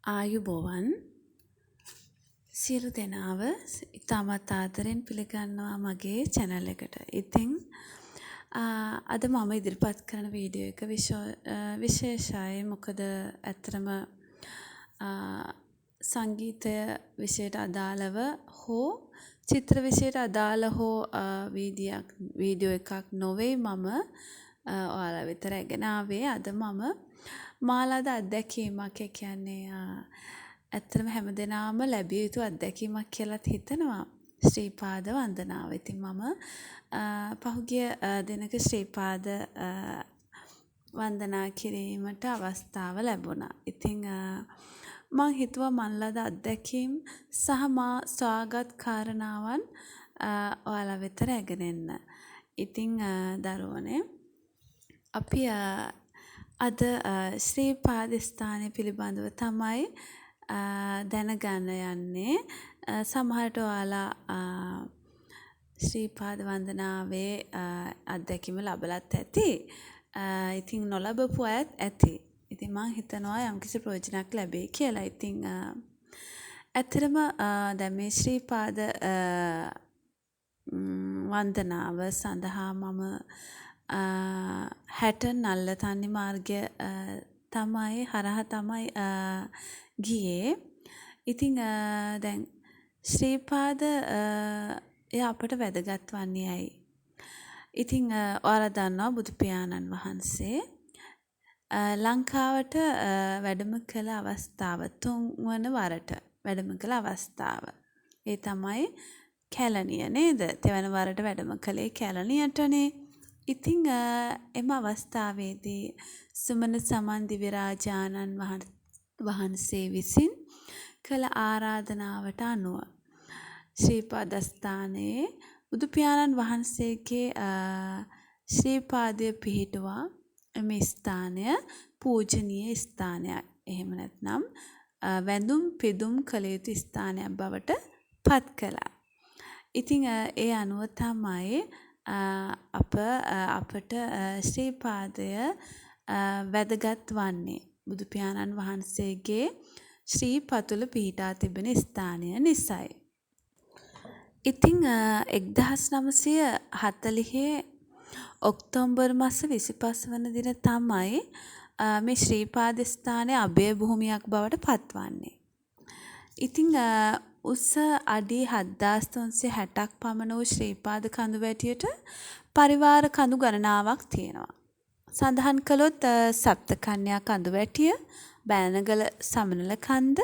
ආයුබෝවන් සියලු දෙනාව ඉතාමත් ආදරෙන් පිළිගන්නවා මගේ channel එකට. ඉතින් අද මම ඉදිරිපත් කරන වීඩියෝ එක විශේෂයි. මොකද ඇත්තටම සංගීතය විෂයට අදාළව හෝ චිත්‍ර විෂයට අදාළ හෝ වීඩියෝ එකක් නොවේ මම ඔයාලා වෙත රැගෙන ආවේ. අද මම මාලාද අත්දැකීමක් කියන්නේ ඇත්තටම හැමදෙනාම ලැබිය යුතු අත්දැකීමක් කියලාත් හිතනවා ශ්‍රීපාද වන්දනාව. ඉතින් මම පහුගිය දිනක ශ්‍රීපාද වන්දනා කිරීමට අවස්ථාව ලැබුණා. ඉතින් මං හිතුවා මන් ලද අත්දැකීම් සහ මා සොයාගත් කාරණාවන් ඔයාලා වෙත රැගෙන එන්න. ඉතින් දරුවනේ අපි අද ශ්‍රීපාද ස්ථානය පිළිබඳව තමයි දැනගන්න යන්නේ. සමහරට ඔයාලා ශ්‍රීපාද වන්දනාවේ අත්දැකීම ලබලත් ඇති. ඉතින් නොලබපු අයත් ඇති. ඉතින් මං හිතනවා යම්කිසි ප්‍රයෝජනයක් ලැබෙයි කියලා. ඉතින් ඇත්තටම දැන් මේ ශ්‍රීපාද වන්දනාව සඳහා මම හැටන් නල්ලතන්නි මාර්ගය හරහා තමයි ගියේ. ඉතින් දැන් ශ්‍රීපාද අපට වැදගත් වන්නේ ඇයි? ඉතින් ඔයාලා දන්නවා බුදු පියාණන් වහන්සේ ලංකාවට වැඩම කළ අවස්ථාව 3 වන වරට වැඩම කළ අවස්ථාව. ඒ තමයි කැලණිය නේද? තෙවන වරට වැඩම කළේ කැලණියටනේ. ඉතින් එම අවස්ථාවේදී සුමන සමන් දිවිරාජානන් වහන්සේ විසින් කළ ආරාධනාවට අනුව ශ්‍රීපාදස්ථානයේ බුදු පියාණන් වහන්සේගේ ශ්‍රීපාදය පිහිටුවා එම ස්ථානය පූජනීය ස්ථානයක්. එහෙම නැත්නම් වැඳුම් පිදුම් කළ යුතු ස්ථානයක් බවට පත් කළා. ඉතින් ඒ අනුව තමයි අපට ශ්‍රීපාදය වැදගත් වන්නේ බුදු පියාණන් වහන්සේගේ ශ්‍රී පතුල පිහිටා තිබෙන ස්ථානය නිසයි. ඉතින් 1940 ඔක්තෝබර් මාස 25 වන දින තමයි මේ ශ්‍රීපාද ස්ථානය අභය භූමියක් බවට පත්වන්නේ. ඉතින් උස අඩි 7360ක් පමණ වූ ශ්‍රීපාද කඳුවැටියට පරිවාර කඳු ගණනාවක් තියෙනවා. සඳහන් කළොත් සප්තකන්‍යා කඳුවැටිය, බෑනගල සමනල කන්ද,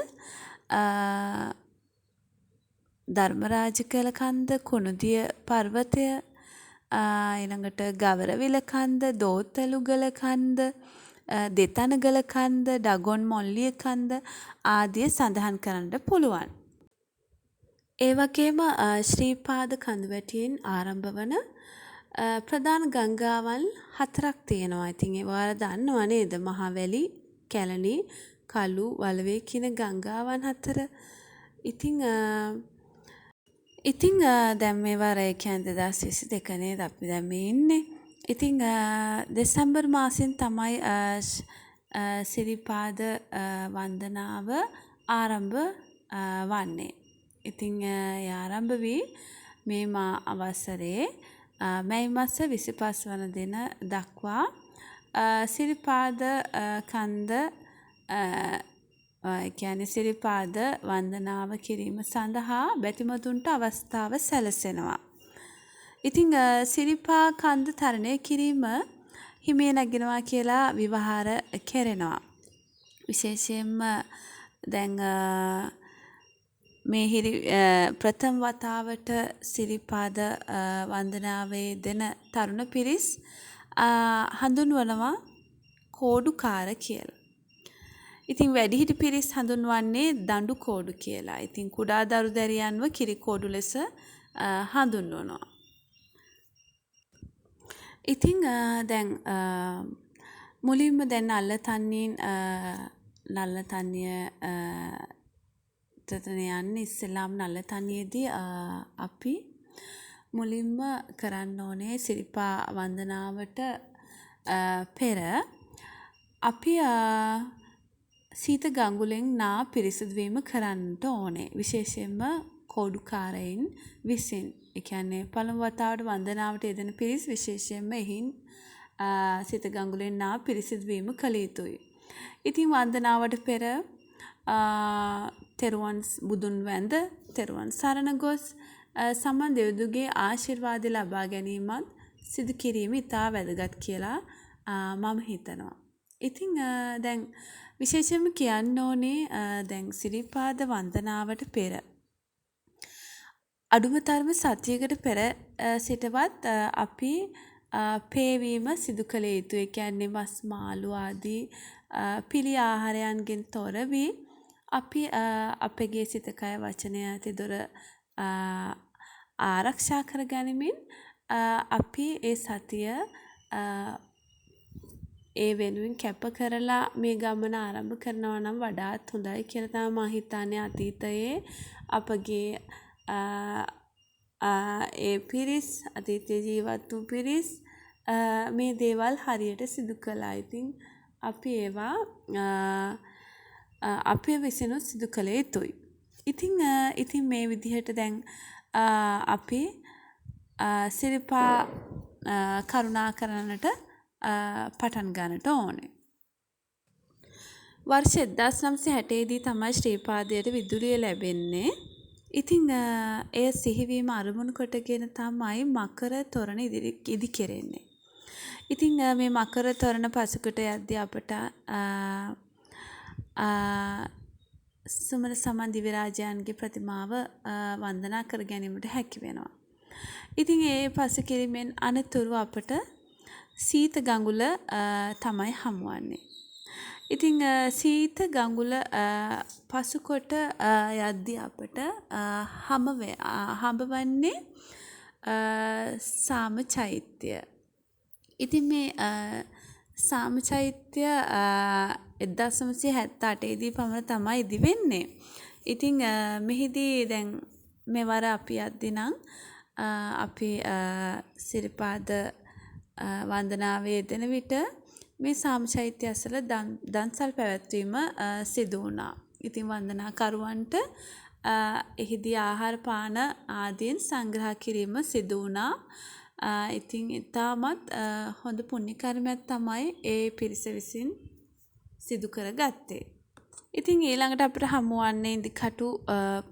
ධර්මරාජකල කන්ද, කුණුදිය පර්වතය, ඊළඟට ගවරවිල කන්ද, දෝතලුගල කන්ද, දෙතනගල කන්ද, ඩගොන් මොල්ලිය කන්ද ආදිය සඳහන් කරන්න පුළුවන්. ඒ වගේම ශ්‍රීපාද කඳුවැටියෙන් ආරම්භ වන ප්‍රධාන ගංගාවන් 4ක් තියෙනවා. ඉතින් ඒ ඔයාලා දන්නවා නේද? මහවැලි, කැලණි, කළු, වලවේ කියන ගංගාවන් 4. ඉතින් දැන් මේ වරේ කියන්නේ 2022 නේද අපි දැන් මේ ඉන්නේ. ඉතින් දෙසැම්බර් මාසෙන් තමයි ශ්‍රීපාද වන්දනාව ආරම්භ වන්නේ. ඉතින් ආරම්භ වී මේ අවසරේ මැයි මාස 25 වන දින දක්වා ශ්‍රීපාද කන්ද කියන්නේ ශ්‍රීපාද වන්දනාව කිරීම සඳහා බැතිමතුන්ට අවස්ථාව සැලසෙනවා. ඉතින් ශ්‍රීපා කන්ද තරණය කිරීම හිමේ නැගෙනවා කියලා විවහාර කෙරෙනවා. විශේෂයෙන්ම දැන් මේ ප්‍රථම වතාවට ශ්‍රීපාද වන්දනාවේ දෙන තරුණ පිරිස් හඳුන්වනවා කෝඩුකාර කියලා. ඉතින් වැඩිහිටි පිරිස් හඳුන්වන්නේ දඬු කෝඩු කියලා. ඉතින් කුඩා දරු දැරියන්ව කිරි කෝඩු ලෙස හඳුන්වනවා. ඉතින් දැන් මුලින්ම දැන් නල්ලතන්නිය යන්නේ ඉස්සෙල්ලාම නල්ලතන්නියේදී අපි මුලින්ම කරන්න ඕනේ ශ්‍රීපා වන්දනාවට පෙර අපි සීත ගඟුලෙන් නා පිරිසිදු වීම කරන්නට ඕනේ. විශේෂයෙන්ම කෝඩුකාරයින් විසින්. ඒ කියන්නේ පළමු වතාවට වන්දනාවට යෙදෙන පිරිස් විශේෂයෙන්ම එහින් සීත ගඟුලෙන් නා පිරිසිදු වීම කළ යුතුයි. ඉතින් වන්දනාවට පෙර තෙරුවන් බුදුන් වැඳ තෙරුවන් සරණ ගොස් සමන් දෙවිඳුගේ ආශිර්වාද ලබා ගැනීමත් සිදු කිරීම ඉතා වැදගත් කියලා මම හිතනවා. ඉතින් දැන් විශේෂයෙන්ම කියන්න ඕනේ දැන් සිරිපාද වන්දනාවට පෙර අඩුම තරම සතියකට පෙර සිටවත් අපි පේවීම සිදු කළ යුතුයි. ඒ කියන්නේ මස් මාළු ආදී පිළි ආහාරයන්ගෙන් තොර වී අපි අපගේ සිත කය වචනය තිදොර ආරක්ෂා කර ගනිමින් අපි ඒ සතිය ඒ වෙනුවෙන් කැප කරලා මේ ගමන ආරම්භ කරනවා නම් වඩාත් හොඳයි කියලා තමයි මම හිතන්නේ. අතීතයේ අපගේ ඒ පිරිස් අතීතයේ ජීවත් වූ පිරිස් මේ දේවල් හරියට සිදු කළා. ඉතින් අපි ඒවා අපේ විසිනුත් සිදු කළ යුතුයි. ඉතින් මේ විදිහට දැන් අපි සිරිපා කරුණා කරන්නට පටන් ගන්නට ඕනේ. වර්ෂ 1960 දී තමයි ශ්‍රීපාදයට විදුලිය ලැබෙන්නේ. ඉතින් එය සිහිවීම අරමුණු කොටගෙන තමයි මකර තොරණ ඉදි කෙරෙන්නේ. ඉතින් මේ මකර තොරණ පසුකොට යද්දී අපට සුමන සමන් දිවිරාජයන්ගේ ප්‍රතිමාව වන්දනා කර ගැනීමට හැකි වෙනවා. ඉතින් ඒ පසු කිරීමෙන් අනතුරු අපට සීත ගඟුල තමයි හමුවන්නේ. ඉතින් සීත ගඟුල පසුකොට යද්දී අපට හම්බවන්නේ සාම චෛත්‍ය. ඉතින් මේ සාම චෛත්‍ය 1978 දී පමණ තමයි ඉදි වෙන්නේ. ඉතින් මෙහිදී දැන් මෙවර අපි යද්දී නම් අපි සිරිපාද වන්දනාවේ යෙදෙන විට මේ සාම චෛත්‍ය අසල දන්සල් පැවැත්වීම සිදු වුණා. ඉතින් වන්දනාකරුවන්ට එහිදී ආහාර පාන ආදීන් සංග්‍රහ කිරීම සිදු වුණා. ඉතින් ඉතාමත් හොඳ පුණ්‍ය කර්මයක් තමයි ඒ පිරිස විසින් සිදු කරගත්තේ. ඉතින් ඊළඟට අපිට හමුවන්නේ ඉදිකටු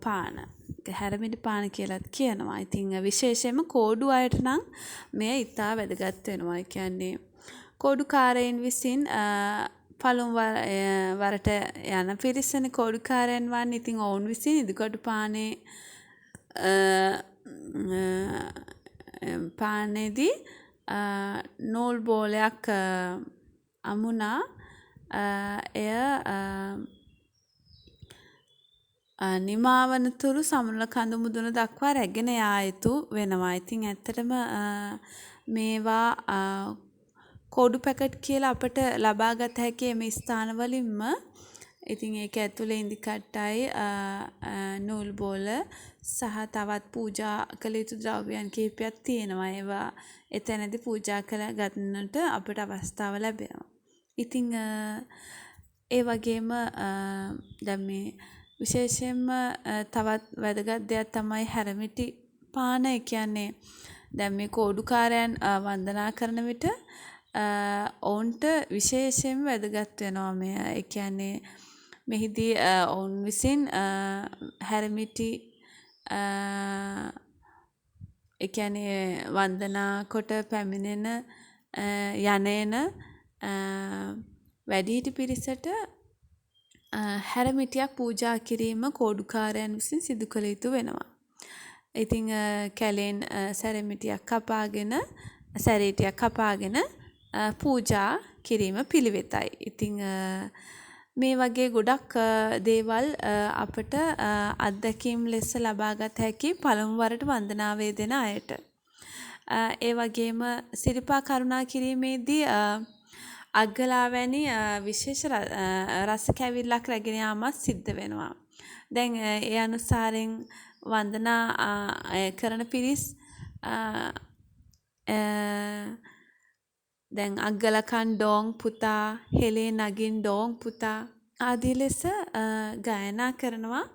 පාන. හැරමිටි පාන කියලාත් කියනවා. ඉතින් විශේෂයෙන්ම කෝඩු අයට නම් මෙය ඉතා වැදගත් වෙනවා. ඒ කියන්නේ කෝඩුකාරයින් විසින් පළමු වරට යන පිරිසනේ කෝඩුකාරයන් වන්නේ. ඉතින් ඔවුන් විසින් ඉදිකටු පානේ පානේදී නූල් බෝලයක් අමුණා එය නිමාවනතුරු සමනල කඳු මුදුන දක්වා රැගෙන යා යුතු වෙනවා. ඉතින් ඇත්තටම මේවා කෝඩු පැකට් කියලා අපට ලබාගත හැකි මේ ස්ථානවලින්ම. ඉතින් ඒක ඇතුලේ ඉදි කට්ටයි නූල් බෝල සහ තවත් පූජා කළ යුතු ද්‍රව්‍යයන් කිහිපයක් තියෙනවා. ඒවා එතනදී පූජා කළ ගන්නට අපට අවස්ථාව ලැබෙනවා. ඉතින් ඒ වගේම දැන් මේ විශේෂයෙන්ම තවත් වැදගත් දෙයක් තමයි හැරමිටි පාන. ඒ කියන්නේ දැන් මේ කෝඩුකාරයන් වන්දනා කරන විට ඔවුන්ට විශේෂයෙන් වැදගත් වෙනවා මේ. ඒ කියන්නේ මෙහිදී ඔවුන් විසින් හැරමිටි ඒ කියන්නේ වන්දනා කොට පැමිණෙන යන්නේන වැඩිහිටි පිරිසට හැරමිටියක් පූජා කිරීම කෝඩුකාරයන් විසින් සිදු කළ යුතු වෙනවා. ඉතින් කැලෙන් සැරේටියක් කපාගෙන පූජා කිරීම පිළිවෙතයි. ඉතින් මේ වගේ ගොඩක් දේවල් අපට අත්දැකීම් ලෙස ලබාගත හැකි පළමු වරට වන්දනාවේ දෙන අයට. ඒ වගේම සිරිපා කරුණා කිරීමේදී අග්ගලා වැනි විශේෂ රස කැවිල්ලක් රැගෙන යාමත් සිද්ධ වෙනවා. දැන් ඒ අනුසාරයෙන් වන්දනා කරන පිරිස් දැන් අග්ගලකන් ඩෝං පුතා හෙලේ නගින් ඩෝං පුතා ආදී ලෙස ගායනා කරනවා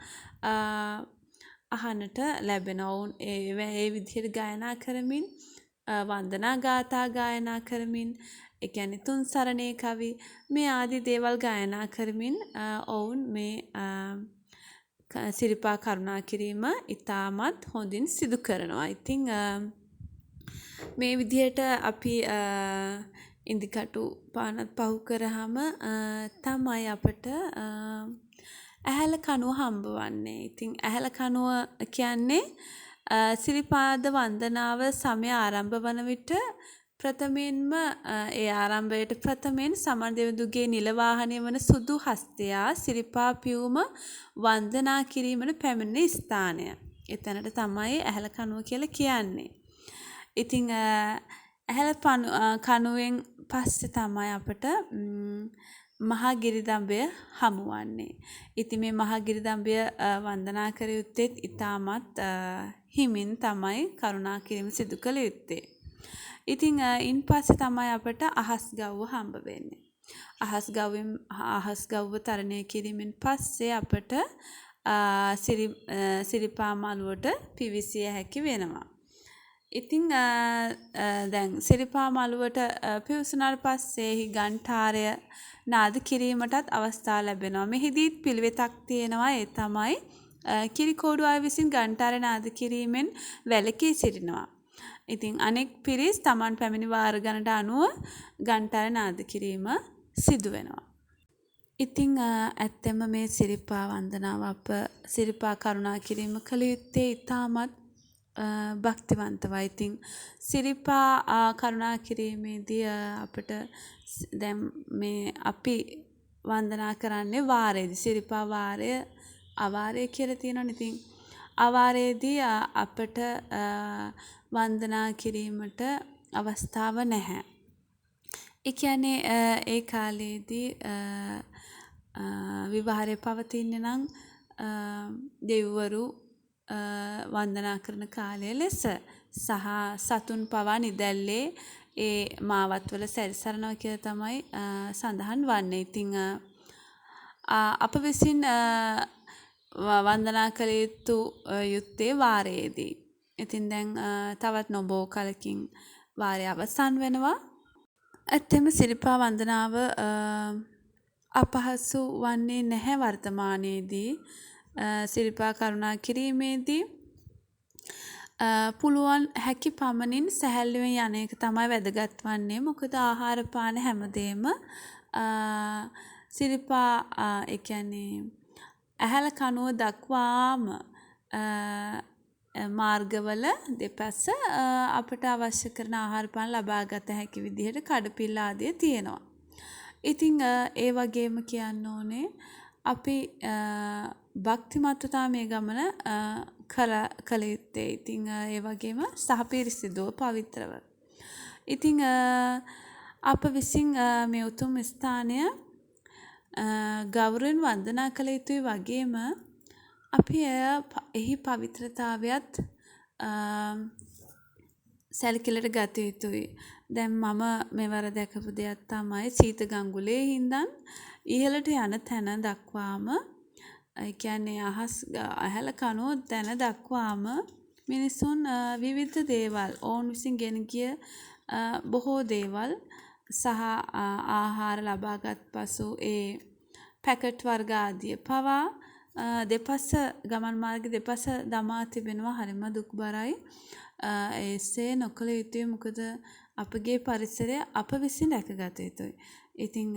අහන්නට ලැබෙන ඔවුන් ඒ විදිහට ගායනා කරමින් වන්දනා ගාථා ගායනා කරමින් ඒ කියන්නේ තුන් සරණේ කවි මේ ආදී දේවල් ගායනා කරමින් ඔවුන් මේ සිරිපා කරුණා කිරීම ඉතාමත් හොඳින් සිදු කරනවා. ඉතින් මේ විදිහට අපි ඉන්දිකටු පානත් පහු කරාම තමයි අපට ඇහැල කනුව හම්බ වන්නේ. ඉතින් ඇහැල කනුව කියන්නේ සිරිපාද වන්දනාව සමය ආරම්භ වන විට ප්‍රථමයෙන්ම ඒ ආරම්භයට ප්‍රථමයෙන් සමන් දෙවිඳුගේ නිල වාහනය වන සුදු හස්තයා සිරිපා පියුම වන්දනා කිරීමට පැමිණෙන ස්ථානය. එතැනට තමයි ඇහැල කනුව කියලා කියන්නේ. ඉතින් ඇහැල කනුවෙන් පස්සේ තමයි අපට මහා ගිරිදම්බය හමුවන්නේ. ඉතින් මේ මහා ගිරිදම්බය වන්දනා කර යුත්තේ ඉතාමත් හිමින් තමයි කරුණා කිරීම සිදු කළ යුත්තේ. ඉතින් ඉන් පස්සේ තමයි අපට අහස් ගව්ව හම්බ වෙන්නේ. අහස් ගව්ව තරණය කිරීමෙන් පස්සේ අපට සිරිපා මළුවට පිවිසිය හැකි වෙනවා. ඉතින් දැන් සිරිපා මළුවට පිවිසුනාට පස්සේ ඝණ්ඨාරය නාද කිරීමටත් අවස්ථාව ලැබෙනවා. මෙහිදීත් පිළිවෙතක් තියෙනවා. ඒ තමයි කිරිකෝඩු අය විසින් ඝණ්ඨාරය නාද කිරීමෙන් වැළකී සිටිනවා. ඉතින් අනෙක් පිරිස් Taman පැමිණි වාර ගණනට අනුව ඝණ්ඨාරය නාද කිරීම සිදු වෙනවා. ඉතින් ඇත්තෙම මේ සිරිපා වන්දනාව අප සිරිපා කරුණා කිරීම කළ යුත්තේ ඉතාමත් භක්තිවන්තවයි. ඉතින් සිරිපා කරුණා කිරීමේදී අපිට දැන් මේ අපි වන්දනා කරන්නේ වාරයේදී සිරිපා වාරය අවාරය කියලා තියෙනවා. ඉතින් අවාරයේදී අපට වන්දනා කිරීමට අවස්ථාව නැහැ. ඒ කියන්නේ ඒ කාලයේදී විවාහය පවතින්නේ නම් දෙවිවරු වන්දනා කරන කාලය ලෙස සහ සතුන් පවා නිදැල්ලේ ඒ මාවත්වල සැරිසරනවා කියලා තමයි සඳහන් වන්නේ. ඉතින් අප විසින් වන්දනා කළ යුත්තේ වාරයේදී. ඉතින් දැන් තවත් නොබෝ කලකින් වාරය අවසන් වෙනවා. ඇත්තෙම සිරිපා වන්දනාව අපහසු වන්නේ නැහැ වර්තමානයේදී. සිරිපා කරුණා කිරීමේදී පුළුවන් හැකි පමණින් සැහැල්ලුවෙන් යන එක තමයි වැදගත් වන්නේ. මොකද ආහාර පාන හැමදේම සිරිපා ඒ කියන්නේ ඇහැල කනුව දක්වාම මාර්ගවල දෙපැස අපට අවශ්‍ය කරන ආහාර පාන ලබා ගත හැකි විදිහට කඩපිල් ආදිය තියෙනවා. ඉතින් ඒ වගේම කියන්න ඕනේ අපි භක්තිමත්වතා මේ ගමන කළ යුත්තේ. ඉතින් ඒ වගේම සහපිරිසිදුව පවිත්‍රව. ඉතින් අප විසින් මේ උතුම් ස්ථානය ගෞරවයෙන් වන්දනා කළ යුතුයි වගේම අපි එහි පවිත්‍රතාවයත් සැලකිල්ලට ගත යුතුයි. දැන් මම මෙවර දැකපු දෙයක් තමයි සීත ගංගුලේ හින්දන් ඉහළට යන තැන දක්වාම ඒ කියන්නේ ඇහැල කනුව තැන දක්වාම මිනිසුන් විවිධ දේවල් ඔවුන් විසින් ගෙන ගිය බොහෝ දේවල් සහ ආහාර ලබාගත් පසු ඒ පැකට් වර්ග ආදිය පවා දෙපස ගමන් මාර්ග දෙපස දමා තිබෙනවා. හරිම දුක්බරයි. එසේ නොකළ යුතුයි. මොකද අපගේ පරිසරය අප විසින් රැකගත යුතුයි. ඉතින්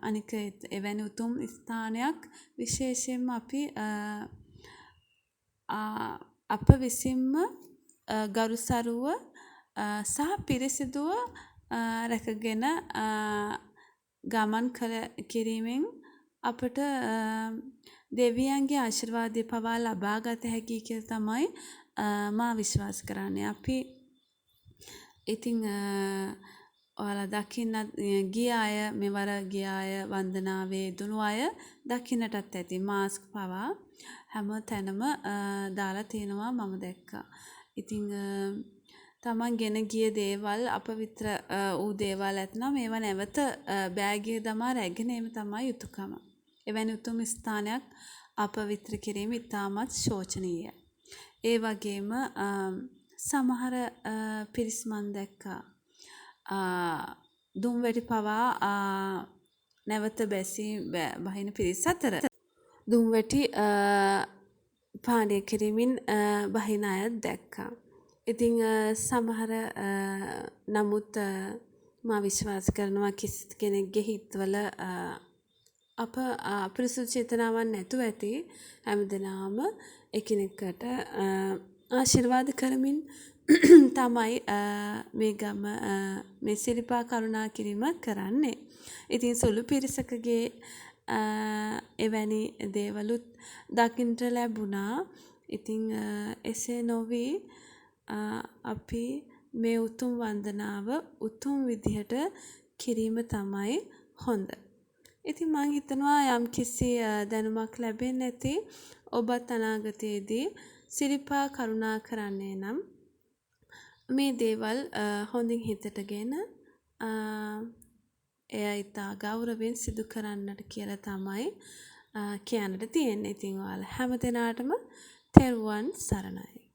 අනික එවැනි උතුම් ස්ථානයක් විශේෂයෙන්ම අපි අප විසින්ම ගරුසරුව සහ පිරිසිදුව රැකගෙන ගමන් කිරීමෙන් අපට දෙවියන්ගේ ආශිර්වාදය පවා ලබා ගත හැකි කියලා තමයි මා විශ්වාස කරන්නේ. අපි ඉතින් ඔයාලා දකින්න ගිය අය මෙවර ගිය අය වන්දනාවේ දුණු අය දකින්නටත් ඇති මාස්ක් පවා හැම තැනම දාලා තියෙනවා මම දැක්කා. ඉතින් තමන් ගෙන ගිය දේවල් අපවිත්‍ර වූ දේවල් ඇතනම් ඒවා නැවත බෑගයේ දමා රැගෙන ඒම තමයි යුතුයකම. එවැනි උතුම් ස්ථානයක් අපවිත්‍ර කිරීම ඉතාමත් ශෝචනීයයි. ඒ වගේම සමහර පිරිස් මන් දැක්කා දුම්වැටි පවා නැවත බැසී බහින පිරිස් අතර. දුම්වැටි පානය කිරීමෙන් බහින අයත් දැක්කා. ඉතින් සමහර නමුත් මා විශ්වාස කරනවා කිසි කෙනෙක්ගේ හිත්වල අප අපිරිසුදු චේතනාවන් නැතුව ඇති හැමදෙනාම එකිනෙකට ආශිර්වාද කරමින් තමයි මේ ගම මේ සිරිපා කරුණා කිරීම කරන්නේ. ඉතින් සුළු පිරිසකගේ එවැනි දේවලුත් දකින්නට ලැබුණා. ඉතින් එසේ නොවී අපි මේ උතුම් වන්දනාව උතුම් විදිහට කිරීම තමයි හොඳ. ඉතින් මං හිතනවා යම්කිසි දැනුමක් ලැබෙන්නේ නැති ඔබත් අනාගතයේදී සිරිපා කරුණා කරන්නේ නම් මේ දේවල් හොඳින් හිතටගෙන එය ඉතා ගෞරවයෙන් සිදු කරන්නට කියලා තමයි කියන්නට තියෙන්නේ. ඉතින් ඔයාලා හැම දිනාටම තෙරුවන් සරණයි.